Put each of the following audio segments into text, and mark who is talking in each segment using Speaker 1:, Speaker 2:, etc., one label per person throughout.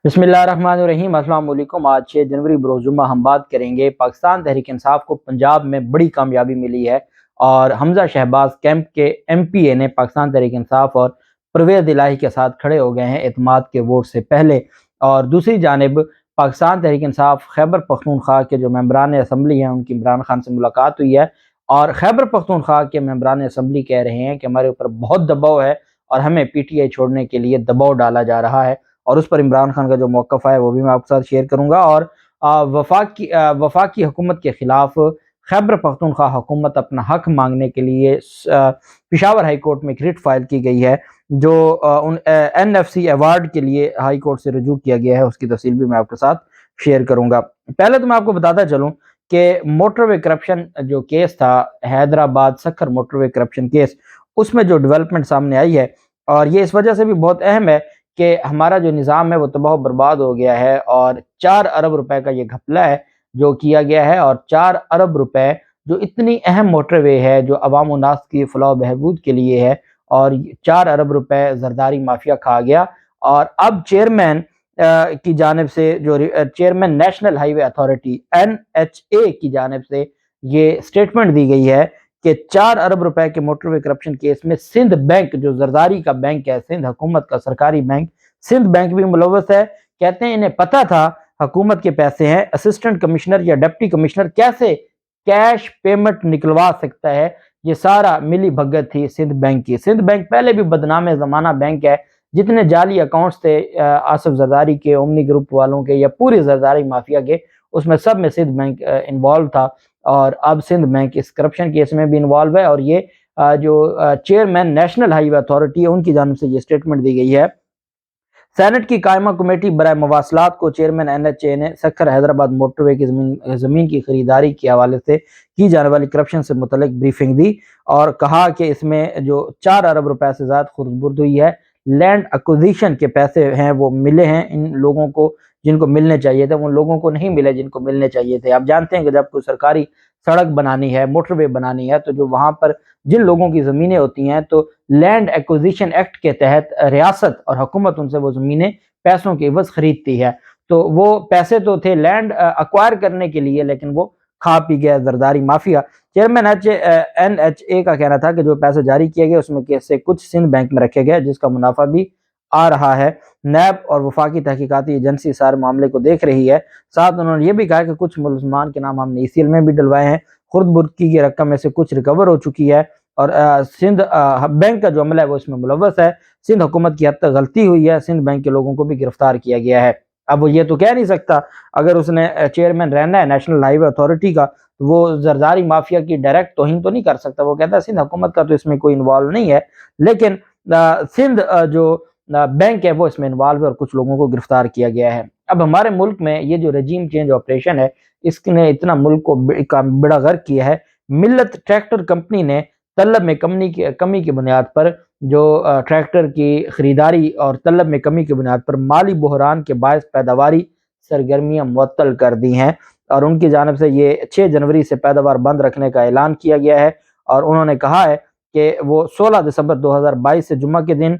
Speaker 1: بسم اللہ الرحمن الرحیم۔ السلام علیکم۔ آج 6 جنوری بروز جمعہ ہم بات کریں گے پاکستان تحریک انصاف کو پنجاب میں بڑی کامیابی ملی ہے اور حمزہ شہباز کیمپ کے ایم پی اے نے پاکستان تحریک انصاف اور پرویز الہی کے ساتھ کھڑے ہو گئے ہیں اعتماد کے ووٹ سے پہلے۔ اور دوسری جانب پاکستان تحریک انصاف خیبر پختونخوا کے جو ممبران اسمبلی ہیں ان کی عمران خان سے ملاقات ہوئی ہے اور خیبر پختونخوا کے ممبران اسمبلی کہہ رہے ہیں کہ ہمارے اوپر بہت دباؤ ہے اور ہمیں پی ٹی آئی چھوڑنے کے لیے دباؤ ڈالا جا رہا ہے، اور اس پر عمران خان کا جو موقف ہے وہ بھی میں آپ کے ساتھ شیئر کروں گا۔ اور وفاقی حکومت کے خلاف خیبر پختونخوا حکومت اپنا حق مانگنے کے لیے پشاور ہائی کورٹ میں ایک ریٹ فائل کی گئی ہے جو این ایف سی ایوارڈ کے لیے ہائی کورٹ سے رجوع کیا گیا ہے، اس کی تفصیل بھی میں آپ کے ساتھ شیئر کروں گا۔ پہلے تو میں آپ کو بتاتا چلوں کہ موٹر وے کرپشن جو کیس تھا، حیدرآباد سکھر موٹر وے کرپشن کیس، اس میں جو ڈیولپمنٹ سامنے آئی ہے، اور یہ اس وجہ سے بھی بہت اہم ہے کہ ہمارا جو نظام ہے وہ تباہ و برباد ہو گیا ہے، اور 4 ارب روپے کا یہ گھپلہ ہے جو کیا گیا ہے، اور 4 ارب روپے جو اتنی اہم موٹر وے ہے جو عوام و ناس کی فلاح و بہبود کے لیے ہے، اور 4 ارب روپے زرداری مافیا کھا گیا۔ اور اب چیئرمین کی جانب سے جو چیئرمین نیشنل ہائی وے اتھارٹی NHA کی جانب سے یہ سٹیٹمنٹ دی گئی ہے کہ 4 ارب روپے کے موٹر وے کرپشن کیس میں سندھ بینک جو زرداری کا بینک ہے، سندھ حکومت کا سرکاری بینک، سندھ بینک بھی ملوث ہے۔ کہتے ہیں انہیں پتہ تھا حکومت کے پیسے ہیں، اسسٹنٹ کمشنر یا ڈپٹی کمشنر کیسے کیش پیمنٹ نکلوا سکتا ہے؟ یہ سارا ملی بھگت تھی سندھ بینک کی۔ سندھ بینک پہلے بھی بدنام زمانہ بینک ہے، جتنے جعلی اکاؤنٹس تھے آصف زرداری کے، اومنی گروپ والوں کے یا پوری زرداری مافیا کے، اس میں سب میں سندھ بینک انوالو تھا، اور اب سندھ بینک اس کرپشن کیس میں بھی انوالو ہے۔ اور یہ جو چیئرمین نیشنل ہائی وے اتھارٹی ہے ان کی جانب سے یہ سٹیٹمنٹ دی گئی ہے۔ سینٹ کی قائمہ کمیٹی برائے مواصلات کو چیئرمین NHA نے سکھر حیدرآباد موٹر وے کی زمین کی خریداری کے حوالے سے کی جانے والی کرپشن سے متعلق بریفنگ دی اور کہا کہ اس میں جو 4 ارب روپے سے زیادہ خرد ہوئی ہے، لینڈ ایکوزیشن کے پیسے ہیں وہ ملے ہیں ان لوگوں کو جن کو ملنے چاہیے تھے، ان لوگوں کو نہیں ملے جن کو ملنے چاہیے تھے۔ آپ جانتے ہیں کہ جب کوئی سرکاری سڑک بنانی ہے، موٹر وے بنانی ہے، تو جو وہاں پر جن لوگوں کی زمینیں ہوتی ہیں تو لینڈ ایکوزیشن ایکٹ کے تحت ریاست اور حکومت ان سے وہ زمینیں پیسوں کے عوض خریدتی ہے، تو وہ پیسے تو تھے لینڈ ایکوائر کرنے کے لیے، لیکن وہ کھا پی گیا زرداری مافیا۔ چیئرمین NHA کا کہنا تھا کہ جو پیسے جاری کیے گئے اس میں سے کچھ سندھ بینک میں رکھے گئے جس کا منافع بھی آ رہا ہے۔ نیب اور وفاقی تحقیقاتی ایجنسی سارے معاملے کو دیکھ رہی ہے۔ ساتھ انہوں نے یہ بھی کہا کہ کچھ ملزمان کے نام ہم نے ECL میں بھی ڈلوائے ہیں، خرد برد کی رقم میں سے کچھ ریکور ہو چکی ہے، اور سندھ بینک کا جو عملہ ہے وہ اس میں ملوث ہے۔ سندھ حکومت کی حد تک غلطی ہوئی ہے، سندھ بینک کے لوگوں کو بھی گرفتار کیا گیا ہے۔ اب وہ یہ تو کہہ نہیں سکتا، اگر اس نے چیئرمین رہنا ہے نیشنل ہائی وے اتھارٹی کا، وہ زرداری مافیا کی ڈائریکٹ توہین تو نہیں کر سکتا، وہ کہتا ہے سندھ حکومت کا تو اس میں کوئی انوالو نہیں ہے، لیکن سندھ جو بینک ہے وہ اس میں انوالو ہے اور کچھ لوگوں کو گرفتار کیا گیا ہے۔ اب ہمارے ملک میں یہ جو رجیم چینج آپریشن ہے اس نے اتنا ملک کو بڑا غرق کیا ہے۔ ملت ٹریکٹر کمپنی نے طلب میں کمی کی بنیاد پر جو ٹریکٹر کی خریداری اور طلب میں کمی کی بنیاد پر مالی بحران کے باعث پیداواری سرگرمیاں معطل کر دی ہیں، اور ان کی جانب سے یہ 6 جنوری سے پیداوار بند رکھنے کا اعلان کیا گیا ہے، اور انہوں نے کہا ہے کہ وہ 16 دسمبر 2022 سے جمعہ کے دن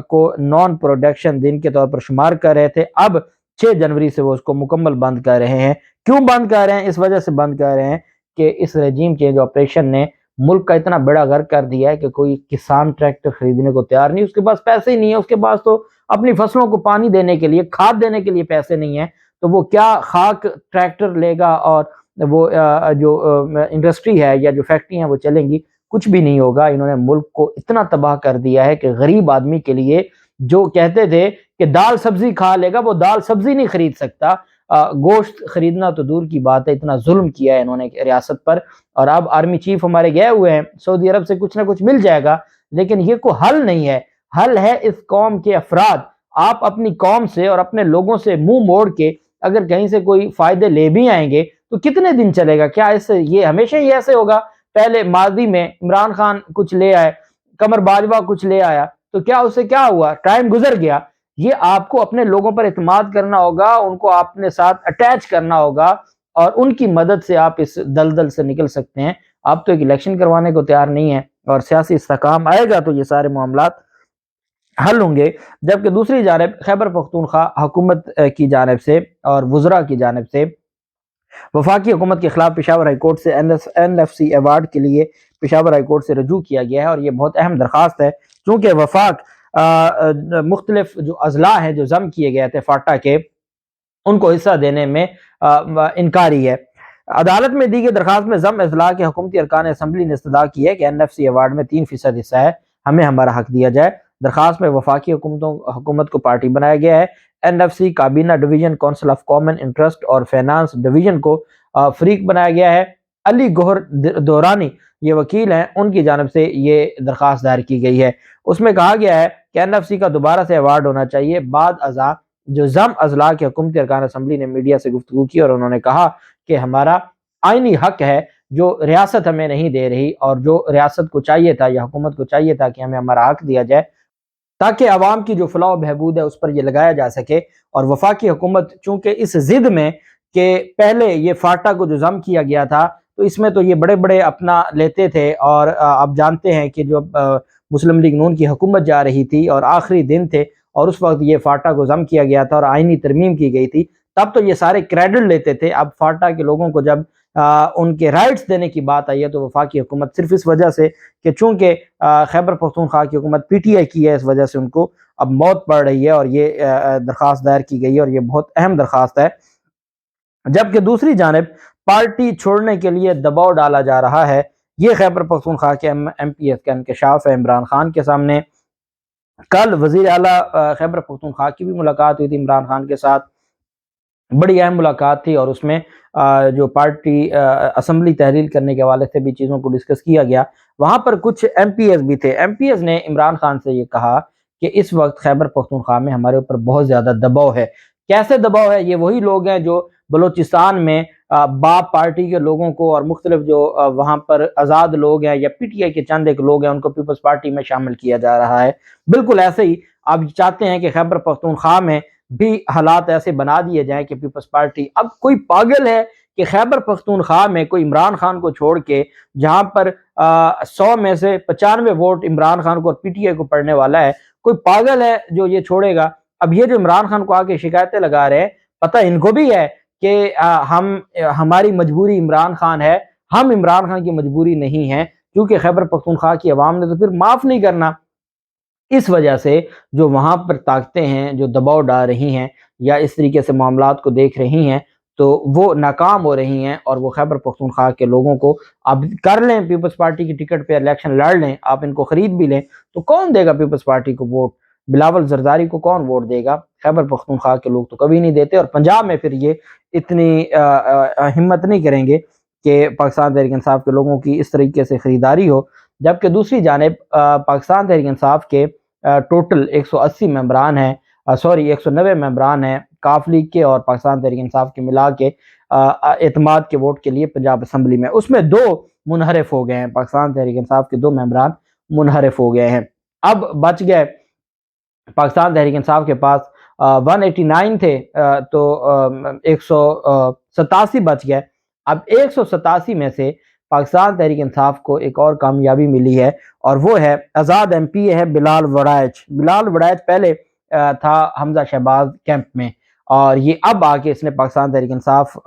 Speaker 1: کو نان پروڈکشن دن کے طور پر شمار کر رہے تھے، اب 6 جنوری سے وہ اس کو مکمل بند کر رہے ہیں۔ کیوں بند کر رہے ہیں؟ اس وجہ سے بند کر رہے ہیں کہ اس رجیم چینج آپریشن نے ملک کا اتنا بڑا غرق کر دیا ہے کہ کوئی کسان ٹریکٹر خریدنے کو تیار نہیں، اس کے پاس پیسے ہی نہیں ہیں، اس کے پاس تو اپنی فصلوں کو پانی دینے کے لیے، کھاد دینے کے لیے پیسے نہیں ہیں، تو وہ کیا خاک ٹریکٹر لے گا اور وہ جو انڈسٹری ہے یا جو فیکٹری ہیں وہ چلیں گی؟ کچھ بھی نہیں ہوگا۔ انہوں نے ملک کو اتنا تباہ کر دیا ہے کہ غریب آدمی کے لیے جو کہتے تھے کہ دال سبزی کھا لے گا، وہ دال سبزی نہیں خرید سکتا، گوشت خریدنا تو دور کی بات ہے، اتنا ظلم کیا ہے انہوں نے ریاست پر۔ اور اب آرمی چیف ہمارے گئے ہوئے ہیں سعودی عرب سے، کچھ نہ کچھ مل جائے گا، لیکن یہ کوئی حل نہیں ہے۔ حل ہے اس قوم کے افراد۔ آپ اپنی قوم سے اور اپنے لوگوں سے منہ موڑ کے اگر کہیں سے کوئی فائدے لے بھی آئیں گے تو کتنے دن چلے گا؟ کیا اس سے یہ ہمیشہ ہی ایسے ہوگا؟ پہلے ماضی میں عمران خان کچھ لے آئے، قمر باجوہ کچھ لے آیا، تو کیا اس سے کیا ہوا؟ ٹائم گزر گیا۔ یہ آپ کو اپنے لوگوں پر اعتماد کرنا ہوگا، ان کو اپنے ساتھ اٹیچ کرنا ہوگا، اور ان کی مدد سے آپ اس دلدل سے نکل سکتے ہیں۔ آپ تو ایک الیکشن کروانے کو تیار نہیں ہیں، اور سیاسی استحکام آئے گا تو یہ سارے معاملات حل ہوں گے، جبکہ دوسری جانب خیبر پختونخوا حکومت کی جانب سے اور وزراء کی جانب سے وفاقی حکومت کے خلاف پشاور ہائی کورٹ سے این ایف سی ایوارڈ کے لیے پشاور ہائی کورٹ سے رجوع کیا گیا ہے، اور یہ بہت اہم درخواست ہے چونکہ وفاق مختلف جو اضلاع ہیں جو ضم کیے گئے تھے فاٹا کے، ان کو حصہ دینے میں انکاری ہے۔ عدالت میں دی گئی درخواست میں ضم اضلاع کے حکومتی ارکان اسمبلی نے استدعا کی ہے کہ این ایف سی ایوارڈ میں 3% حصہ ہے، ہمیں ہمارا حق دیا جائے۔ درخواست میں وفاقی حکومت کو پارٹی بنایا گیا ہے، این ایف سی کابینہ division council of common interest اور فینانس ڈویژن کو فریق بنایا گیا ہے۔ علی گوہر دورانی یہ وکیل ہیں، ان کی جانب سے یہ درخواست دائر کی گئی ہے۔ اس میں کہا گیا ہے کہ این ایف سی کا دوبارہ سے ایوارڈ ہونا چاہیے۔ بعد ازاں جو ضم اضلاع کے حکومتی ارکان اسمبلی نے میڈیا سے گفتگو کی اور انہوں نے کہا کہ ہمارا آئینی حق ہے جو ریاست ہمیں نہیں دے رہی، اور جو ریاست کو چاہیے تھا یا حکومت کو چاہیے تھا کہ ہمیں ہمارا حق دیا جائے تاکہ عوام کی جو فلاح و بہبود ہے اس پر یہ لگایا جا سکے۔ اور وفاقی حکومت چونکہ اس ضد میں کہ پہلے یہ فاٹا کو جو ضم کیا گیا تھا تو اس میں تو یہ بڑے بڑے اپنا لیتے تھے، اور آپ جانتے ہیں کہ جو مسلم لیگ نون کی حکومت جا رہی تھی اور آخری دن تھے اور اس وقت یہ فاٹا کو ضم کیا گیا تھا اور آئینی ترمیم کی گئی تھی، تب تو یہ سارے کریڈٹ لیتے تھے۔ اب فاٹا کے لوگوں کو جب ان کے رائٹس دینے کی بات آئی ہے تو وفاقی حکومت صرف اس وجہ سے کہ چونکہ خیبر پختونخوا کی حکومت پی ٹی آئی کی ہے، اس وجہ سے ان کو اب موت پڑ رہی ہے، اور یہ درخواست دائر کی گئی ہے اور یہ بہت اہم درخواست ہے۔ جبکہ دوسری جانب پارٹی چھوڑنے کے لیے دباؤ ڈالا جا رہا ہے، یہ خیبر پختونخوا کے ایم پی ایس کا انکشاف ہے عمران خان کے سامنے۔ کل وزیر اعلیٰ خیبر پختونخوا کی بھی ملاقات ہوئی تھی عمران خان کے ساتھ، بڑی اہم ملاقات تھی، اور اس میں جو پارٹی اسمبلی تحلیل کرنے کے حوالے سے بھی چیزوں کو ڈسکس کیا گیا۔ وہاں پر کچھ ایم پی ایس بھی تھے۔ ایم پی ایس نے عمران خان سے یہ کہا کہ اس وقت خیبر پختونخوا میں ہمارے اوپر بہت زیادہ دباؤ ہے۔ کیسے دباؤ ہے؟ یہ وہی لوگ ہیں جو بلوچستان میں باپ پارٹی کے لوگوں کو اور مختلف جو وہاں پر آزاد لوگ ہیں یا پی ٹی آئی کے چند ایک لوگ ہیں ان کو پیپلز پارٹی میں شامل کیا جا رہا ہے۔ بالکل ایسے ہی آپ چاہتے ہیں کہ خیبر پختونخوا میں بھی حالات ایسے بنا دیے جائیں کہ پیپلز پارٹی، اب کوئی پاگل ہے کہ خیبر پختونخوا میں کوئی عمران خان کو چھوڑ کے، جہاں پر 100 میں سے 95 ووٹ عمران خان کو اور پی ٹی آئی کو پڑنے والا ہے، کوئی پاگل ہے جو یہ چھوڑے گا؟ اب یہ جو عمران خان کو آ کے شکایتیں لگا رہے ہیں، پتہ ان کو بھی ہے کہ ہماری مجبوری عمران خان ہے، ہم عمران خان کی مجبوری نہیں ہے، کیونکہ خیبر پختونخوا کی عوام نے تو پھر معاف نہیں کرنا۔ اس وجہ سے جو وہاں پر طاقتیں ہیں جو دباؤ ڈال رہی ہیں یا اس طریقے سے معاملات کو دیکھ رہی ہیں تو وہ ناکام ہو رہی ہیں، اور وہ خیبر پختونخوا کے لوگوں کو اب کر لیں پیپلز پارٹی کی ٹکٹ پہ الیکشن لڑ لیں، آپ ان کو خرید بھی لیں تو کون دے گا پیپلز پارٹی کو ووٹ؟ بلاول زرداری کو کون ووٹ دے گا؟ خیبر پختونخوا کے لوگ تو کبھی نہیں دیتے، اور پنجاب میں پھر یہ اتنی ہمت نہیں کریں گے کہ پاکستان تحریک انصاف کے لوگوں کی اس طریقے سے خریداری ہو۔ جبکہ دوسری جانب پاکستان تحریک انصاف کے ٹوٹل 180 ممبران ہیں، 190 ممبران ہیں کاف لیگ کے اور پاکستان تحریک انصاف کے ملا کے اعتماد کے ووٹ کے لیے پنجاب اسمبلی میں، اس میں 2 منحرف ہو گئے ہیں، پاکستان تحریک انصاف کے 2 ممبران منحرف ہو گئے ہیں۔ اب بچ گئے پاکستان تحریک انصاف کے پاس 189 تھے تو 187 بچ گئے۔ اب 187 میں سے پاکستان تحریک انصاف کو ایک اور کامیابی ملی ہے، اور وہ ہے آزاد ایم پی ہے بلال وڑائچ۔ بلال وڑائچ پہلے تھا حمزہ شہباز کیمپ میں، اور یہ اب آ کے اس نے پاکستان تحریک انصاف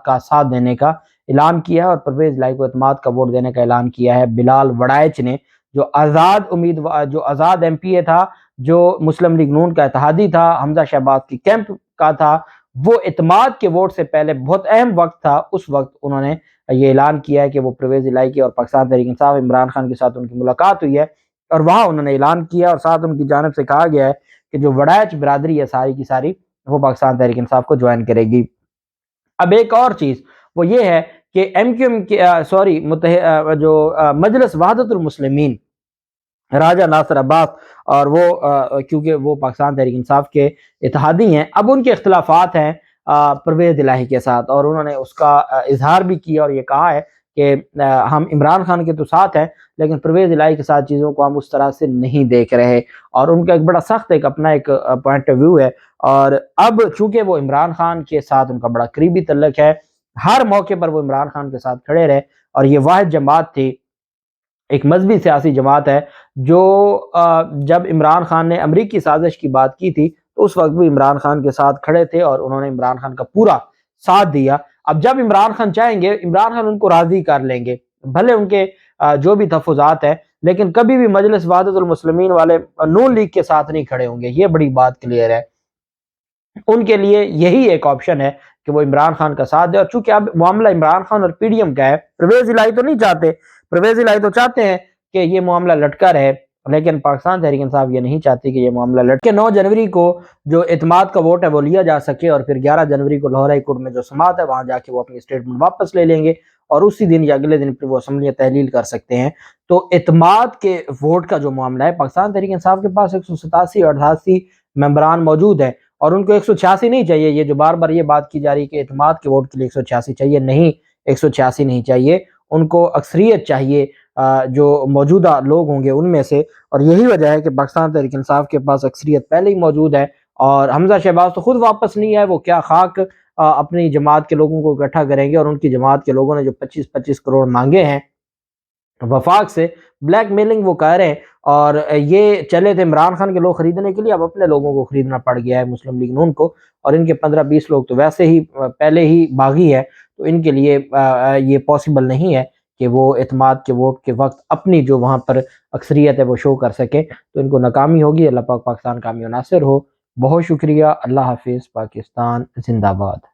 Speaker 1: کا ساتھ دینے کا اعلان کیا ہے اور پرویز الہی کو اعتماد کا ووٹ دینے کا اعلان کیا ہے بلال وڑائچ نے، جو آزاد ایم پی اے تھا، جو مسلم لیگ نون کا اتحادی تھا، حمزہ شہباز کی کیمپ کا تھا، وہ اعتماد کے ووٹ سے پہلے بہت اہم وقت تھا، اس وقت انہوں نے یہ اعلان کیا ہے کہ وہ پرویز الہی کی اور پاکستان تحریک انصاف عمران خان کے ساتھ ان کی ملاقات ہوئی ہے، اور وہاں انہوں نے اعلان کیا اور ساتھ ان کی جانب سے کہا گیا ہے کہ جو وڑائچ برادری ہے ساری کی ساری وہ پاکستان تحریک انصاف کو جوائن کرے گی۔ اب ایک اور چیز وہ یہ ہے کہ ایم کیو ایم کے جو مجلس وحدت المسلمین راجہ ناصر عباس، اور وہ کیونکہ وہ پاکستان تحریک انصاف کے اتحادی ہیں، اب ان کے اختلافات ہیں پرویز الہی کے ساتھ، اور انہوں نے اس کا اظہار بھی کیا اور یہ کہا ہے کہ ہم عمران خان کے تو ساتھ ہیں لیکن پرویز الہی کے ساتھ چیزوں کو ہم اس طرح سے نہیں دیکھ رہے، اور ان کا ایک بڑا سخت اپنا ایک پوائنٹ آف ویو ہے، اور اب چونکہ وہ عمران خان کے ساتھ ان کا بڑا قریبی تعلق ہے، ہر موقع پر وہ عمران خان کے ساتھ کھڑے رہے، اور یہ واحد جماعت تھی ایک مذہبی سیاسی جماعت ہے جو جب عمران خان نے امریکی سازش کی بات کی تھی تو اس وقت بھی عمران خان کے ساتھ کھڑے تھے اور انہوں نے عمران خان کا پورا ساتھ دیا۔ اب جب عمران خان چاہیں گے عمران خان ان کو راضی کر لیں گے، بھلے ان کے جو بھی تفوضات ہیں، لیکن کبھی بھی مجلس وحدت المسلمین والے نون لیگ کے ساتھ نہیں کھڑے ہوں گے، یہ بڑی بات کلیئر ہے۔ ان کے لیے یہی ایک آپشن ہے کہ وہ عمران خان کا ساتھ دے، اور چونکہ اب معاملہ عمران خان اور پی ڈی ایم کا ہے، پرویز الہی تو نہیں چاہتے، پرویز الہی تو چاہتے ہیں کہ یہ معاملہ لٹکا رہے، لیکن پاکستان تحریک انصاف یہ نہیں چاہتی کہ یہ معاملہ لٹکے۔ 9 جنوری کو جو اعتماد کا ووٹ ہے وہ لیا جا سکے، اور پھر 11 جنوری کو لاہور ہائی کورٹ میں جو سماعت ہے وہاں جا کے وہ اپنی اسٹیٹمنٹ واپس لے لیں گے، اور اسی دن یا اگلے دن پھر وہ اسمبلیاں تحلیل کر سکتے ہیں۔ تو اعتماد کے ووٹ کا جو معاملہ ہے، پاکستان تحریک انصاف کے پاس 187 اور 88 ممبران موجود ہیں، اور ان کو 186 نہیں چاہیے۔ یہ جو بار بار یہ بات کی جا رہی کہ اعتماد کے ووٹ کے لیے 186 چاہیے، نہیں، 186 نہیں چاہیے، ان کو اکثریت چاہیے جو موجودہ لوگ ہوں گے ان میں سے، اور یہی وجہ ہے کہ پاکستان تحریک انصاف کے پاس اکثریت پہلے ہی موجود ہے، اور حمزہ شہباز تو خود واپس نہیں آئے، وہ کیا خاک اپنی جماعت کے لوگوں کو اکٹھا کریں گے، اور ان کی جماعت کے لوگوں نے جو 25-25 کروڑ مانگے ہیں وفاق سے، بلیک میلنگ وہ کہہ رہے ہیں، اور یہ چلے تھے عمران خان کے لوگ خریدنے کے لیے، اب اپنے لوگوں کو خریدنا پڑ گیا ہے مسلم لیگ نون کو، اور ان کے 15-20 لوگ تو ویسے ہی پہلے ہی باغی ہے، تو ان کے لیے یہ پاسبل نہیں ہے کہ وہ اعتماد کے ووٹ کے وقت اپنی جو وہاں پر اکثریت ہے وہ شو کر سکے، تو ان کو ناکامی ہوگی۔ اللہ پاک پاکستان کامیاب ناصر ہو۔ بہت شکریہ، اللہ حافظ، پاکستان زندہ باد۔